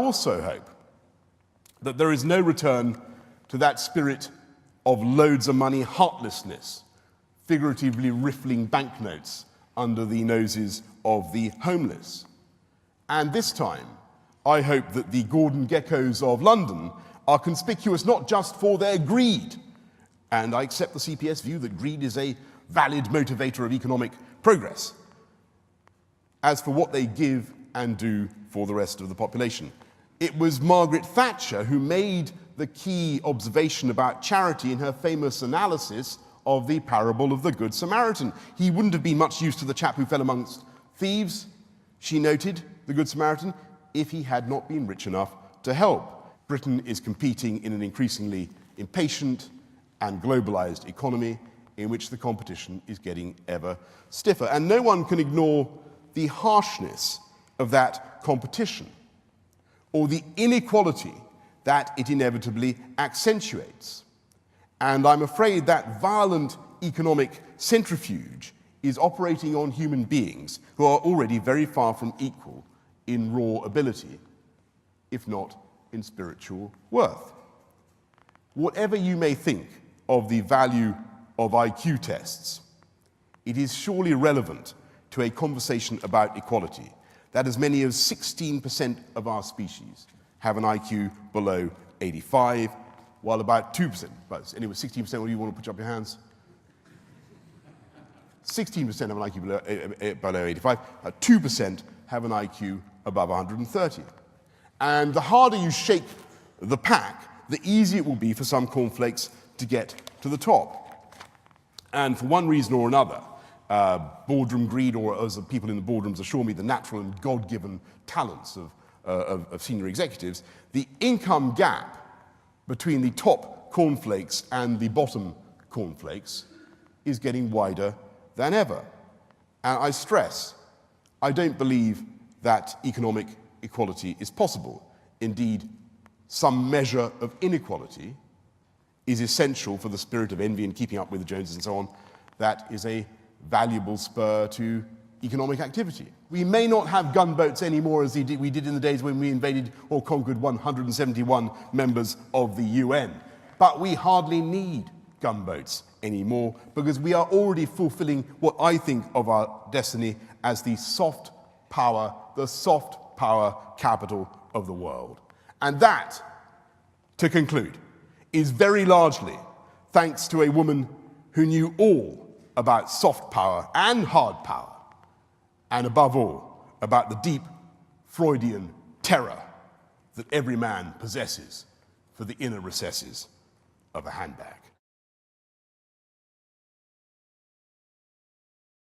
also hope that there is no return to that spirit of loads of money heartlessness, figuratively riffling banknotes under the noses of the homeless. And this time, I hope that the Gordon Geckos of London are conspicuous not just for their greed, and I accept the CPS view that greed is a valid motivator of economic progress, as for what they give and do for the rest of the population. It was Margaret Thatcher who made the key observation about charity in her famous analysis of the parable of the Good Samaritan. He wouldn't have been much use to the chap who fell amongst thieves, she noted, the Good Samaritan, if he had not been rich enough to help. Britain is competing in an increasingly impatient and globalized economy in which the competition is getting ever stiffer. And no one can ignore the harshness of that competition or the inequality that it inevitably accentuates. And I'm afraid that violent economic centrifuge is operating on human beings who are already very far from equal in raw ability, if not in spiritual worth. Whatever you may think of the value of IQ tests, it is surely relevant to a conversation about equality that as many as 16% of our species have an IQ below 85, while about 2%, but anyway, 16%, what do you want to put up your hands? 16% have an IQ below 85, 2% have an IQ above 130. And the harder you shake the pack, the easier it will be for some cornflakes to get to the top. And for one reason or another, boardroom greed, or as the people in the boardrooms assure me, the natural and God-given talents of senior executives, the income gap between the top cornflakes and the bottom cornflakes is getting wider than ever. And I stress, I don't believe that economic equality is possible. Indeed, some measure of inequality is essential for the spirit of envy and keeping up with the Joneses and so on. That is a valuable spur to economic activity. We may not have gunboats anymore as we did in the days when we invaded or conquered 171 members of the UN, but we hardly need gunboats anymore because we are already fulfilling what I think of our destiny as the soft power capital of the world. And that, to conclude, is very largely thanks to a woman who knew all about soft power and hard power, and above all, about the deep Freudian terror that every man possesses for the inner recesses of a handbag.